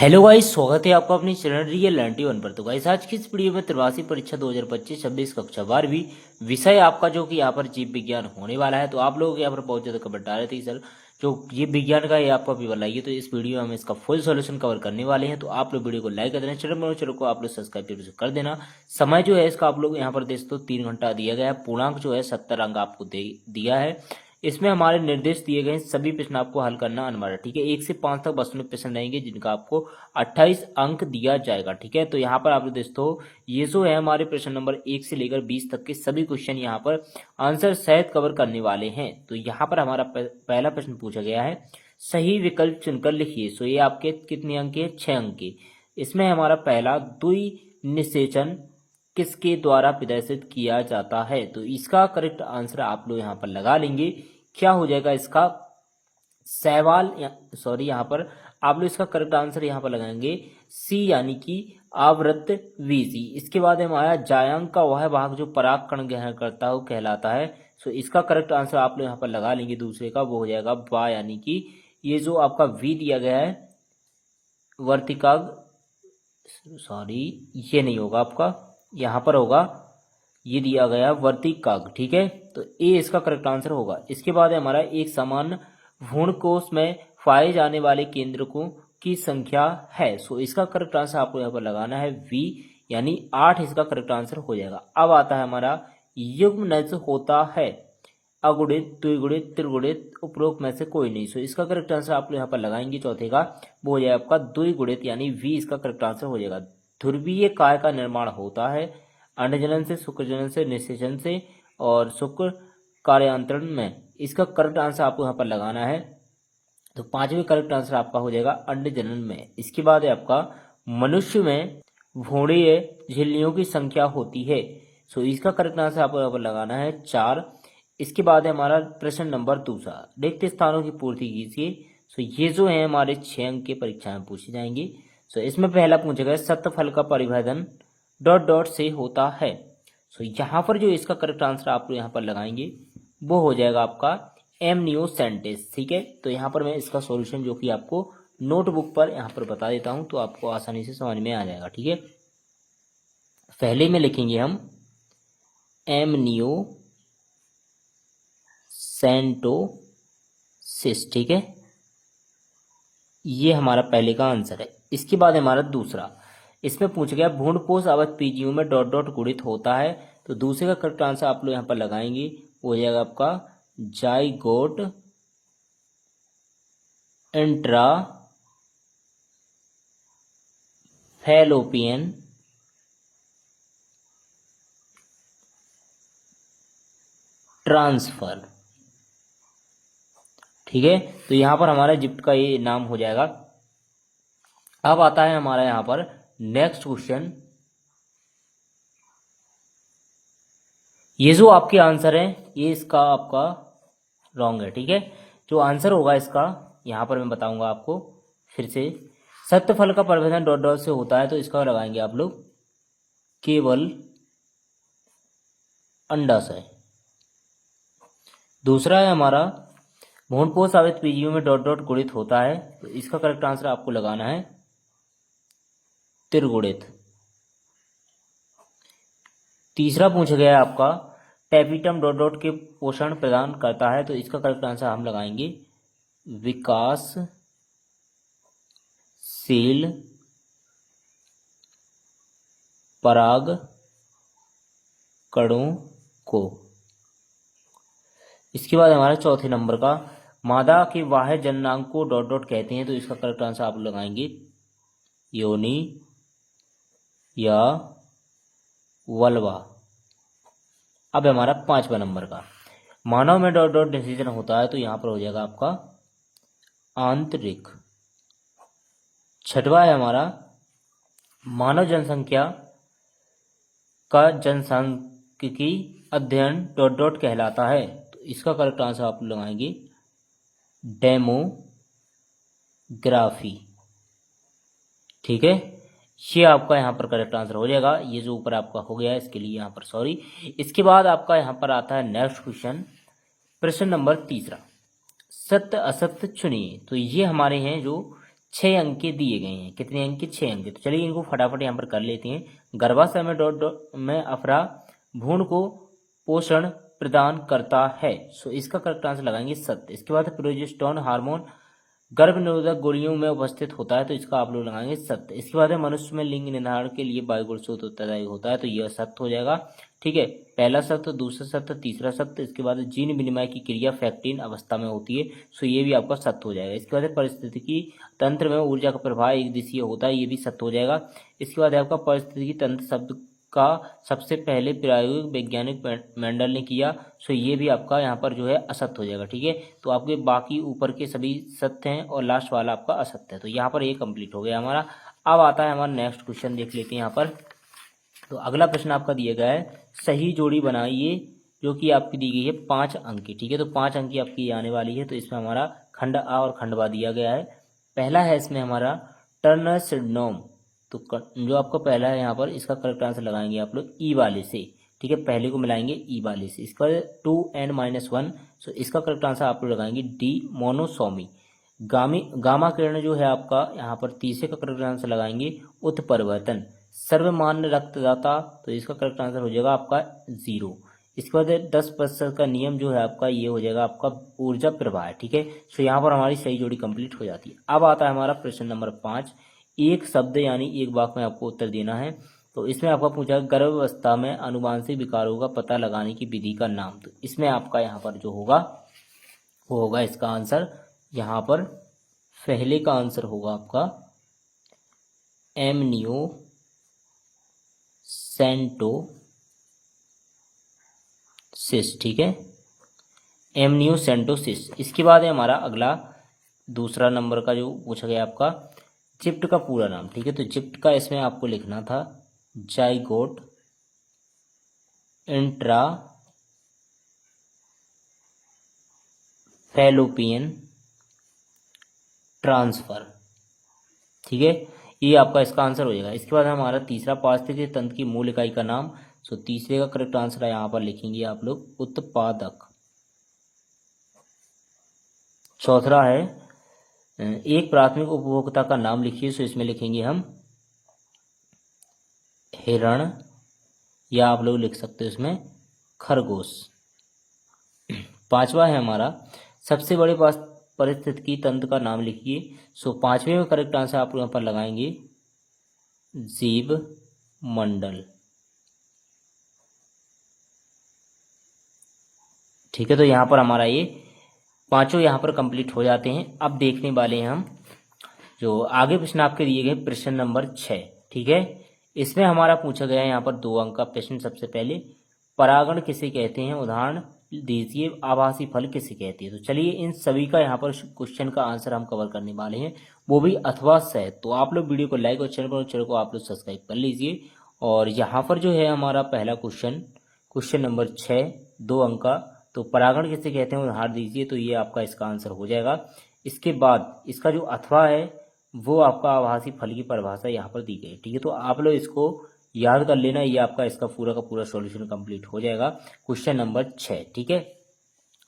Hello guys, स्वागत है आपका अपनी चैनल रियल 91 पर। तो गाइस आज की इस वीडियो में 83 परीक्षा 2025-26 कक्षा 12वीं विषय आपका जो कि यहाँ पर जीव विज्ञान होने वाला है। तो आप लोग यहाँ पर बहुत ज़्यादा कमेंट आ रहे थे सर जो जीव विज्ञान का ये आपका पेपर लाइए, तो इस वीडियो में हम इसका फुल सॉल्यूशन कवर करने वाले हैं। तो आप लोग वीडियो को लाइक कर देना, चैनल को आप लोग सब्सक्राइब कर देना। समय जो है इसका आप लोग यहाँ पर देख तो 3 घंटा दिया गया है। पूर्णांक जो है 70 अंक आपको दिया है। इसमें हमारे निर्देश दिए गए सभी प्रश्न आपको हल करना अनिवार्य, ठीक है। 1 से 5 तक बस में प्रश्न रहेंगे जिनका आपको 28 अंक दिया जाएगा, ठीक है। तो यहाँ पर आप दोस्तों ये जो है हमारे प्रश्न नंबर 1 से लेकर 20 तक के सभी क्वेश्चन यहाँ पर आंसर सहित कवर करने वाले हैं। तो यहाँ पर हमारा पहला प्रश्न पूछा गया है, सही विकल्प चुनकर लिखिए। सो ये आपके कितने अंक के? 6 अंक के। इसमें हमारा पहला द्विनिषेचन किसके द्वारा प्रदर्शित किया जाता है? तो इसका करेक्ट आंसर आप लोग यहाँ पर लगा लेंगे। क्या हो जाएगा इसका? सवाल सॉरी यहाँ पर आप लोग इसका करेक्ट आंसर यहाँ पर लगाएंगे सी, यानी कि आवृत्त वीसी। इसके बाद हमारा जायांग का वह भाग जो पराग कण ग्रहण करता है वो कहलाता है। सो इसका करेक्ट आंसर आप लोग यहाँ पर लगा लेंगे दूसरे का, वो हो जाएगा बा, यानी कि ये जो आपका वी दिया गया है वर्तिकाग, सॉरी ये नहीं होगा आपका, यहाँ पर होगा ये दिया गया वर्तिकाग, ठीक है। तो ए इसका करेक्ट आंसर होगा। इसके बाद हमारा एक समान भ्रूणकोश में पाए जाने वाले केंद्रकों की संख्या है। सो इसका करेक्ट आंसर आपको यहाँ पर लगाना है वी, यानी 8 इसका करेक्ट आंसर हो जाएगा। अब आता है हमारा युग्मनज होता है अगुणित, द्विगुणित, त्रिगुणित, उपरोक्त में से कोई नहीं। सो इसका करेक्ट आंसर आप लोग यहाँ पर लगाएंगे चौथे का, वो हो जाएगा आपका द्विगुणित, यानी वी इसका करेक्ट आंसर हो जाएगा। ध्रुवीय काय का निर्माण होता है अंडजनन से, शुक्रजनन से, निषेचन से और शुक्र कार्यांतरण में। इसका करेक्ट आंसर आपको यहाँ पर लगाना है। तो 5वें करेक्ट आंसर आपका हो जाएगा अंडजनन में। इसके बाद है आपका मनुष्य में भ्रूणीय झिल्लियों की संख्या होती है। सो इसका करेक्ट आंसर आपको यहाँ पर लगाना है 4। इसके बाद है हमारा प्रश्न नंबर दूसरा, रिक्त स्थानों की पूर्ति कीजिए। सो ये जो है हमारे 6 अंक के परीक्षा में पूछे जाएंगे। सो इसमें पहला पूछा गया सत्फल का परिभेदन डॉट डॉट से होता है। सो यहाँ पर जो इसका करेक्ट आंसर आप लोग यहाँ पर लगाएंगे वो हो जाएगा आपका एमनियोसेंटेस, ठीक है। तो यहाँ पर मैं इसका सॉल्यूशन जो कि आपको नोटबुक पर यहाँ पर बता देता हूँ, तो आपको आसानी से समझ में आ जाएगा, ठीक है। पहले में लिखेंगे हम एमनियोसेंटोसिस, ठीक है। ये हमारा पहले का आंसर है। इसके बाद हमारा दूसरा, इसमें पूछा गया भ्रूणपोष अवध पीजियों में डॉट डॉट गुणित होता है। तो दूसरे का करेक्ट आंसर आप लोग यहाँ पर लगाएंगे, वो हो जाएगा आपका जाइगोट इंट्रा फैलोपियन ट्रांसफर, ठीक है। तो यहाँ पर हमारा इजिप्ट का ये नाम हो जाएगा। अब आता है हमारा यहाँ पर नेक्स्ट क्वेश्चन। ये जो आपके आंसर है ये इसका आपका रॉन्ग है, ठीक है। जो आंसर होगा इसका यहाँ पर मैं बताऊंगा आपको फिर से। सत्फल का परिभेदन डॉट डॉट से होता है, तो इसका लगाएंगे आप लोग केवल अंडाशय। दूसरा है हमारा भ्रूणपोष आवृत पीजियों में डॉट डॉट गुणित होता है, तो इसका करेक्ट आंसर आपको लगाना है त्रिगुणित। तीसरा पूछा गया है आपका टैपिटम डॉट डॉट के पोषण प्रदान करता है, तो इसका करेक्ट आंसर हम लगाएंगे विकासशील पराग कणों को। इसके बाद हमारा चौथे नंबर का मादा के बाह्य जननांग को डॉट डॉट कहते हैं, तो इसका करेक्ट आंसर आप लगाएंगे योनि या वल्वा। अब हमारा 5वां नंबर का मानव में डॉट डॉट डिसीजन होता है, तो यहाँ पर हो जाएगा आपका आंतरिक। 6वां है हमारा मानव जनसंख्या का जनसांख्यिकी अध्ययन डॉट डॉट कहलाता है, तो इसका करेक्ट आंसर आप लगाएंगे डेमोग्राफी, ठीक है। ये आपका यहाँ पर करेक्ट आंसर हो जाएगा। ये जो ऊपर आपका हो गया है इसके लिए यहाँ पर सॉरी। इसके बाद आपका यहाँ पर आता है नेक्स्ट क्वेश्चन, प्रश्न नंबर तीसरा, सत्य असत्य चुनिए। तो ये हमारे हैं जो 6 अंक के दिए गए हैं। कितने अंक के? 6 अंक के। तो चलिए इनको फटाफट यहाँ पर कर लेते हैं। गर्भाशय में डॉट डॉट में अफरा भ्रूण को पोषण प्रदान करता है। सो इसका करेक्ट आंसर लगाएंगे सत्य। इसके बाद प्रोजेस्टेरोन हार्मोन गर्भ निरोधक गोलियों में उपस्थित होता है, तो इसका आप लोग लगाएंगे सत्य। इसके बाद मनुष्य में लिंग निर्धारण के लिए वायुगुणसूत्र उत्तरदायी होता है, तो यह सत्य हो जाएगा। ठीक है, पहला सत्य, दूसरा सत्य, तीसरा सत्य। इसके बाद जीन विनिमय की क्रिया फैक्टिन अवस्था में होती है, सो ये भी आपका सत्य हो जाएगा। इसके बाद परिस्थितिकी तंत्र में ऊर्जा का प्रवाह एक दिशीय होता है, ये भी सत्य हो जाएगा। इसके बाद आपका परिस्थितिकी तंत्र शब्द का सबसे पहले प्रयोग वैज्ञानिक मेंडल ने किया, सो ये भी आपका यहाँ पर जो है असत्य हो जाएगा। ठीक है, तो आपके बाकी ऊपर के सभी सत्य हैं और लास्ट वाला आपका असत्य है, तो यहाँ पर ये कंप्लीट हो गया हमारा। अब आता है हमारा नेक्स्ट क्वेश्चन, देख लेते हैं यहाँ पर। तो अगला प्रश्न आपका दिया गया है, सही जोड़ी बनाइए, जो कि आपकी दी गई है 5 अंक की। ठीक है, तो 5 अंक की आपकी आने वाली है, तो इसमें हमारा खंड आ और खंड बा दिया गया है। पहला है इसमें हमारा टर्नर सिंड्रोम, तो जो आपका पहला है यहाँ पर, इसका करेक्ट आंसर लगाएंगे आप लोग ई वाले से। ठीक है, पहले को मिलाएंगे ई वाले से। इसका 2n-1, सो इसका करेक्ट आंसर आप लोग लगाएंगे डी मोनोसोमी। गामा किरण जो है आपका यहाँ पर तीसरे का करेक्ट आंसर लगाएंगे उत्परिवर्तन। सर्वमान्य रक्तदाता, तो इसका करेक्ट आंसर हो जाएगा आपका 0। इसके बाद 10% का नियम जो है आपका, ये हो जाएगा आपका ऊर्जा प्रवाह। ठीक है, तो यहाँ पर हमारी सही जोड़ी कंप्लीट हो जाती है। अब आता है हमारा प्रश्न नंबर 5, एक शब्द यानी एक वाक्य में आपको उत्तर देना है। तो इसमें आपका पूछा गर्भावस्था में अनुवांशिक विकारों का पता लगाने की विधि का नाम। तो इसमें आपका यहाँ पर जो होगा वो होगा इसका आंसर, यहाँ पर पहले का आंसर होगा आपका एमनियोसेंटोसिस। ठीक है, एमनियोसेंटोसिस। इसके बाद है हमारा अगला दूसरा नंबर का जो पूछा गया आपका जिप्ट का पूरा नाम। ठीक है, तो जिप्ट का इसमें आपको लिखना था जाइगोट इंट्रा फैलोपियन ट्रांसफर। ठीक है, ये आपका इसका आंसर हो जाएगा। इसके बाद हमारा तीसरा पारिस्थितिकी तंत्र की मूल इकाई का नाम। सो तीसरे का करेक्ट आंसर यहाँ पर लिखेंगे आप लोग उत्पादक। चौथा है एक प्राथमिक उपभोक्ता का नाम लिखिए, सो इसमें लिखेंगे हम हिरण, या आप लोग लिख सकते हो इसमें खरगोश। पांचवा है हमारा सबसे बड़े पारिस्थितिकी तंत्र का नाम लिखिए। सो पांचवें में करेक्ट आंसर आप लोग यहाँ पर लगाएंगे जीव मंडल। ठीक है, तो यहाँ पर हमारा ये पांचों यहाँ पर कंप्लीट हो जाते हैं। अब देखने वाले हैं हम जो आगे प्रश्न आपके दिए गए, प्रश्न नंबर 6। ठीक है, इसमें हमारा पूछा गया है यहाँ पर 2 अंक का प्रश्न। सबसे पहले परागण किसे कहते हैं, उदाहरण दीजिए। आभासी फल किसे कहते हैं। तो चलिए इन सभी का यहाँ पर क्वेश्चन का आंसर हम कवर करने वाले हैं, वो भी अथवा सहित। तो आप लोग वीडियो को लाइक और चैनल को आप लोग सब्सक्राइब कर लीजिए। और यहाँ पर जो है हमारा पहला क्वेश्चन नंबर 6, 2 अंक का, तो परागण किसे कहते हैं उदाहरण दीजिए, तो ये आपका इसका आंसर हो जाएगा। इसके बाद इसका जो अथवा है वो आपका आभासी फल की परिभाषा यहाँ पर दी गई। ठीक है, तो आप लोग इसको याद कर लेना, ये आपका इसका पूरा का पूरा सॉल्यूशन कंप्लीट हो जाएगा क्वेश्चन नंबर 6। ठीक है,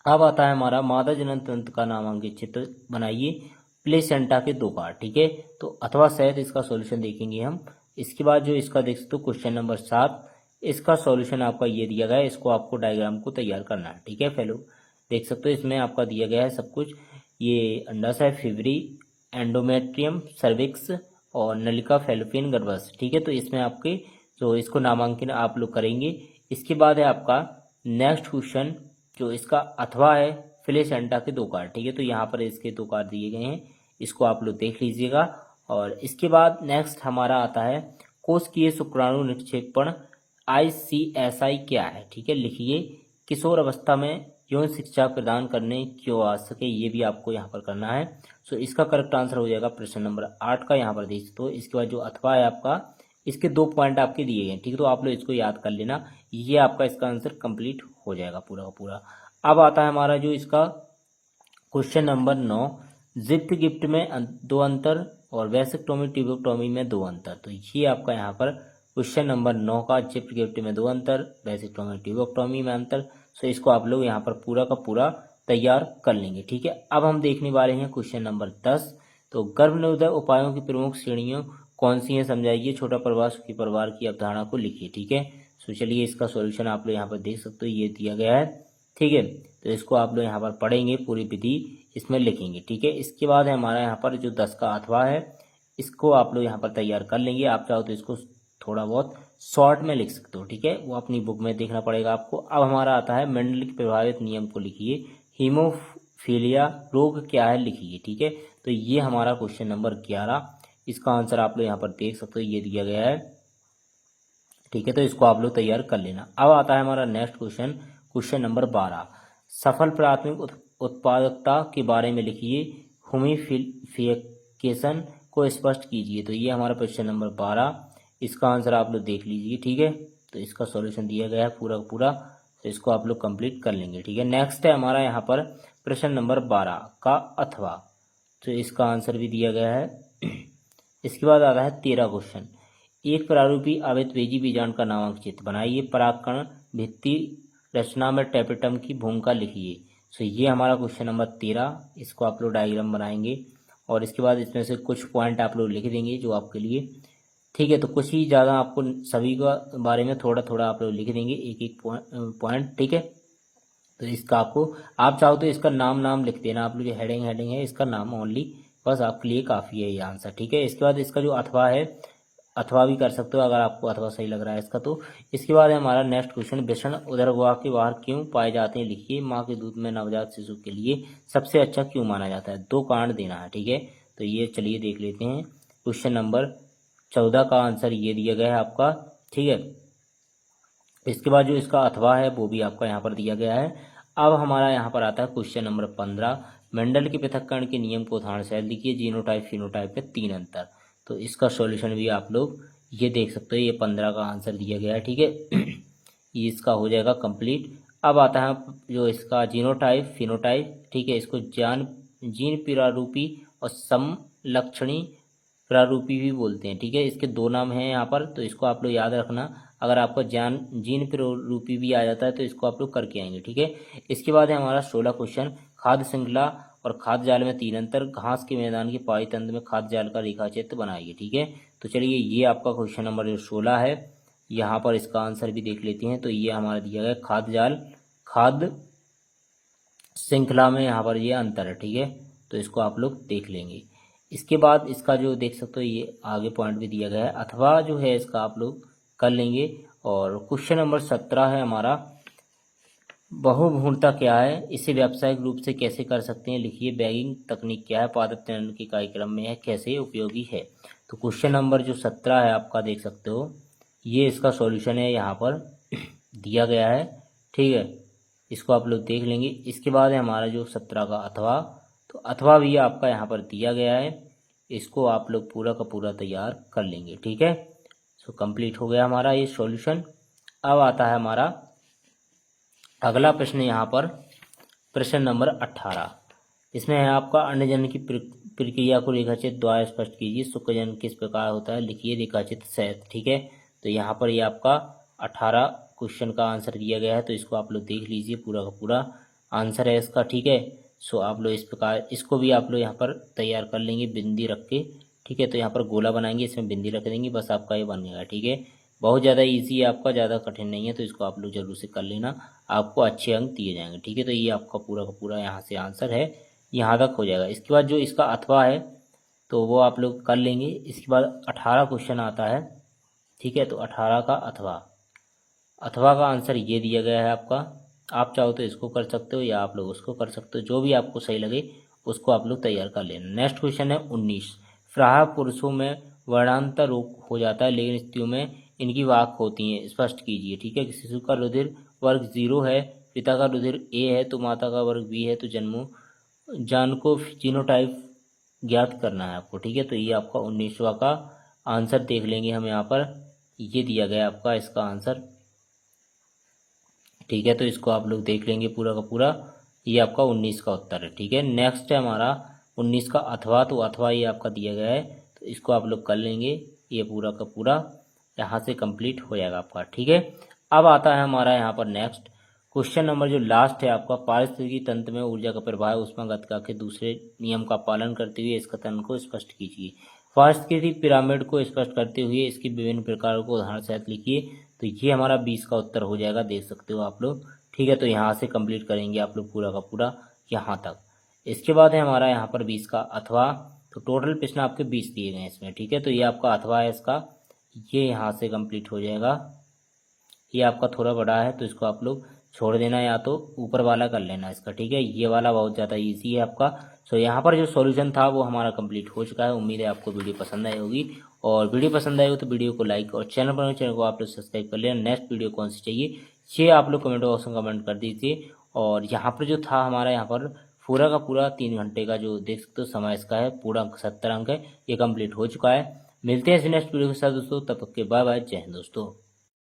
अब आता है हमारा मादा जनन तंत्र का नामांकित चित्र बनाइए, प्लेसेंटा के 2 पार्ट। ठीक है, तो अथवा सहित इसका सॉल्यूशन देखेंगे हम। इसके बाद जो इसका देख सकते हो क्वेश्चन नंबर 7, इसका सॉल्यूशन आपका ये दिया गया है, इसको आपको डायग्राम को तैयार करना है। ठीक है फेलो, देख सकते हो इसमें आपका दिया गया है सब कुछ। ये अंडाशय, फिवरी, एंडोमेट्रियम, सर्विक्स और नलिका, फैलोपियन गर्भाशय। ठीक है, तो इसमें आपके जो इसको नामांकन आप लोग करेंगे। इसके बाद है आपका नेक्स्ट क्वेश्चन, जो इसका अथवा है प्लेसेंटा के 2 कार्ड। ठीक है, तो यहाँ पर इसके 2 कार्ड दिए गए हैं, इसको आप लोग देख लीजिएगा। और इसके बाद नेक्स्ट हमारा आता है कोशिकीय शुक्राणु निक्षेपण, ICSI क्या है। ठीक है, लिखिए किशोर अवस्था में यौन शिक्षा प्रदान करने क्यों आवश्यक है, ये भी आपको यहाँ पर करना है। सो इसका करेक्ट आंसर हो जाएगा प्रश्न नंबर 8 का, यहाँ पर देख सकते हो। इसके बाद जो अथवा है आपका, इसके 2 पॉइंट आपके दिए गए। ठीक है, तो आप लोग इसको याद कर लेना, ये आपका इसका आंसर कंप्लीट हो जाएगा पूरा का पूरा। अब आता है हमारा जो इसका क्वेश्चन नंबर 9, जिप्ट गिफ्ट में 2 अंतर और वैसेक्टोमी ट्यूबोक्टोमी में 2 अंतर। तो ये आपका यहाँ पर क्वेश्चन नंबर 9 का, जिप्ट गिफ्ट में 2 अंतर, वैसेक्टोमी ट्यूबोक्टोमी में अंतर। सो इसको आप लोग यहाँ पर पूरा का पूरा तैयार कर लेंगे। ठीक है, अब हम देखने वाले हैं क्वेश्चन नंबर 10। तो गर्भनिरोधक उपायों की प्रमुख श्रेणियों कौन सी हैं समझाइए। छोटा परिवार सुखी परिवार की अवधारणा को लिखिए। ठीक है, तो चलिए इसका सॉल्यूशन आप लोग यहाँ पर देख सकते हो, ये दिया गया है। ठीक है, तो इसको आप लोग यहाँ पर पढ़ेंगे, पूरी विधि इसमें लिखेंगे। ठीक है, इसके बाद हमारा यहाँ पर जो 10 का अथवा है, इसको आप लोग यहाँ पर तैयार कर लेंगे। आप चाहो तो इसको थोड़ा बहुत शॉर्ट में लिख सकते हो। ठीक है, वो अपनी बुक में देखना पड़ेगा आपको। अब हमारा आता है मेंडल के प्रभावित नियम को लिखिए। हीमोफीलिया रोग क्या है लिखिए। ठीक है, तो ये हमारा क्वेश्चन नंबर 11, इसका आंसर आप लोग यहाँ पर देख सकते हो, ये दिया गया है। ठीक है, तो इसको आप लोग तैयार कर लेना। अब आता है हमारा नेक्स्ट क्वेश्चन, क्वेश्चन नंबर 12, सफल प्राथमिक उत्पादकता के बारे में लिखिए। ह्यूमिफिकेशन को स्पष्ट कीजिए। तो ये हमारा क्वेश्चन नंबर 12, इसका आंसर आप लोग देख लीजिए। ठीक है, तो इसका सॉल्यूशन दिया गया है पूरा पूरा, तो इसको आप लोग कंप्लीट कर लेंगे। ठीक है, नेक्स्ट है हमारा यहाँ पर प्रश्न नंबर 12 का अथवा, तो इसका आंसर भी दिया गया है। इसके बाद आता है 13 क्वेश्चन, एक प्रारूपी अवैध बीजांड का नामांकित चित्र बनाइए। परागकण भित्ति रचना में टेपेटम की भूमिका लिखिए। सो ये हमारा क्वेश्चन नंबर 13, इसको आप लोग डायग्राम बनाएंगे और इसके बाद इसमें से कुछ पॉइंट आप लोग लिख देंगे जो आपके लिए। ठीक है, तो कुछ ही ज़्यादा आपको सभी का बारे में थोड़ा थोड़ा आप लोग लिख देंगे, एक एक पॉइंट। ठीक है, तो इसका आपको, आप चाहो तो इसका नाम लिख देना आप लोग, जो हेडिंग है इसका नाम ओनली, बस आपके लिए काफ़ी है ये आंसर। ठीक है, इसके बाद इसका जो अथवा है, अथवा भी कर सकते हो अगर आपको अथवा सही लग रहा है इसका। तो इसके बाद है हमारा नेक्स्ट क्वेश्चन, वृषण उदरगुहा के बाहर क्यों पाए जाते हैं लिखिए। माँ के दूध में नवजात शिशु के लिए सबसे अच्छा क्यों माना जाता है। 2 कारण देना है। ठीक है, तो ये चलिए देख लेते हैं। क्वेश्चन नंबर 14 का आंसर ये दिया गया है आपका। ठीक है, इसके बाद जो इसका अथवा है वो भी आपका यहाँ पर दिया गया है। अब हमारा यहाँ पर आता है क्वेश्चन नंबर 15, मेंडल के पृथक्करण के नियम को उदाहरण से लिखिए। जीनोटाइप फिनोटाइप में 3 अंतर। तो इसका सॉल्यूशन भी आप लोग ये देख सकते हो, ये 15 का आंसर दिया गया है। ठीक है, ये इसका हो जाएगा कंप्लीट। अब आता है जो इसका जीनोटाइप फिनोटाइप। ठीक है, इसको जीन प्रारूपी और समलक्षणी प्रारूपी भी बोलते हैं। ठीक है, इसके 2 नाम हैं यहाँ पर, तो इसको आप लोग याद रखना। अगर आपको जीन प्रारूपी भी आ जाता है तो इसको आप लोग करके आएंगे। ठीक है, इसके बाद है हमारा 16 क्वेश्चन, खाद्य श्रृंखला और खाद्य जाल में 3 अंतर। घास के मैदान के पाई तंत्र में खाद्य जाल का रेखाचित्र बनाइए। ठीक है, तो चलिए ये आपका क्वेश्चन नंबर जो 16 है, यहाँ पर इसका आंसर भी देख लेते हैं। तो ये हमारा दिया गया खाद्य जाल, खाद्य श्रृंखला में यहाँ पर ये अंतर है। ठीक है, तो इसको आप लोग देख लेंगे। इसके बाद इसका जो देख सकते हो, ये आगे पॉइंट भी दिया गया है। अथवा जो है इसका आप लोग कर लेंगे। और क्वेश्चन नंबर 17 है हमारा, बहुभुणता क्या है, इसे व्यावसायिक रूप से कैसे कर सकते हैं लिखिए। बैगिंग तकनीक क्या है, पादप चयन के कार्यक्रम में है, कैसे उपयोगी है। तो क्वेश्चन नंबर जो 17 है आपका देख सकते हो, ये इसका सॉल्यूशन है, यहाँ पर दिया गया है। ठीक है, इसको आप लोग देख लेंगे। इसके बाद है हमारा जो 17 का अथवा, तो अथवा भी आपका यहाँ पर दिया गया है, इसको आप लोग पूरा का पूरा तैयार कर लेंगे। ठीक है, सो कंप्लीट हो गया हमारा ये सॉल्यूशन। अब आता है हमारा अगला प्रश्न, यहाँ पर प्रश्न नंबर 18, इसमें है आपका अन्नजन की प्रक्रिया को रेखाचित्र द्वारा स्पष्ट कीजिए। शुक्रजन किस प्रकार होता है लिखिए, रेखाचित्र सहित। ठीक है, तो यहाँ पर ये आपका 18 क्वेश्चन का आंसर दिया गया है, तो इसको आप लोग देख लीजिए, पूरा का पूरा आंसर है इसका। ठीक है, सो आप लोग इस प्रकार इसको भी आप लोग यहाँ पर तैयार कर लेंगे बिंदी रख के। ठीक है, तो यहाँ पर गोला बनाएंगे, इसमें बिंदी रख देंगे, बस आपका ये बन गया। ठीक है, बहुत ज़्यादा इजी है आपका, ज़्यादा कठिन नहीं है, तो इसको आप लोग जरूर से कर लेना, आपको अच्छे अंक दिए जाएंगे। ठीक है, तो ये आपका पूरा का पूरा यहाँ से आंसर है, यहाँ तक हो जाएगा। इसके बाद जो इसका अथवा है तो वो आप लोग कर लेंगे। इसके बाद 18 क्वेश्चन आता है। ठीक है, तो 18 का अथवा का आंसर ये दिया गया है आपका। आप चाहो तो इसको कर सकते हो या आप लोग उसको कर सकते हो, जो भी आपको सही लगे उसको आप लोग तैयार कर लेना। नेक्स्ट क्वेश्चन है 19, प्रायः पुरुषों में वर्णांतर रोग हो जाता है लेकिन स्त्रियों में इनकी वाक होती हैं, स्पष्ट कीजिए। ठीक है, शिशु का रुधिर वर्ग 0 है, पिता का रुधिर A है तो माता का वर्ग B है, तो जान को जीनोटाइप ज्ञात करना है आपको। ठीक है, तो ये आपका 19वां का आंसर देख लेंगे हम यहाँ पर, ये दिया गया आपका इसका आंसर। ठीक है, तो इसको आप लोग देख लेंगे पूरा का पूरा, ये आपका 19 का उत्तर है। ठीक है, नेक्स्ट है हमारा 19 का अथवा, तो अथवा ये आपका दिया गया है, तो इसको आप लोग कर लेंगे, ये पूरा का पूरा यहाँ से कंप्लीट हो जाएगा आपका। ठीक है, अब आता है हमारा यहाँ पर नेक्स्ट क्वेश्चन नंबर जो लास्ट है आपका, पारिस्थितिकी तंत्र में ऊर्जा का प्रवाह ऊष्मागतिकी के दूसरे नियम का पालन करते हुए इस कथन को स्पष्ट कीजिए। पारिस्थितिकी पिरामिड को स्पष्ट करते हुए इसकी विभिन्न प्रकारों को उदाहरण सहित लिखिए। तो ये हमारा 20 का उत्तर हो जाएगा, देख सकते हो आप लोग। ठीक है, तो यहाँ से कंप्लीट करेंगे आप लोग पूरा का पूरा यहाँ तक। इसके बाद है हमारा यहाँ पर 20 का अथवा। तो टोटल प्रश्न आपके 20 दिए गए हैं इसमें। ठीक है, तो ये आपका अथवा है इसका, ये यहाँ से कंप्लीट हो जाएगा। ये आपका थोड़ा बड़ा है तो इसको आप लोग छोड़ देना, या तो ऊपर वाला कर लेना इसका। ठीक है, ये वाला बहुत ज़्यादा इजी है आपका। सो यहाँ पर जो सॉल्यूशन था वो हमारा कंप्लीट हो चुका है। उम्मीद है आपको वीडियो पसंद आई होगी, और वीडियो पसंद आई हो तो वीडियो को लाइक और चैनल को आप लोग सब्सक्राइब कर लेना। नेक्स्ट वीडियो कौन सी चाहिए ये आप लोग कमेंट बॉक्स में कमेंट कर दीजिए। और यहाँ पर जो था हमारा यहाँ पर पूरा का पूरा 3 घंटे का जो देख सकते हो समय इसका है, पूरा 70 अंक है, ये कंप्लीट हो चुका है। मिलते हैं नेक्स्ट वीडियो के साथ दोस्तों, तब तक के बाय बाय, जय हिंद दोस्तों।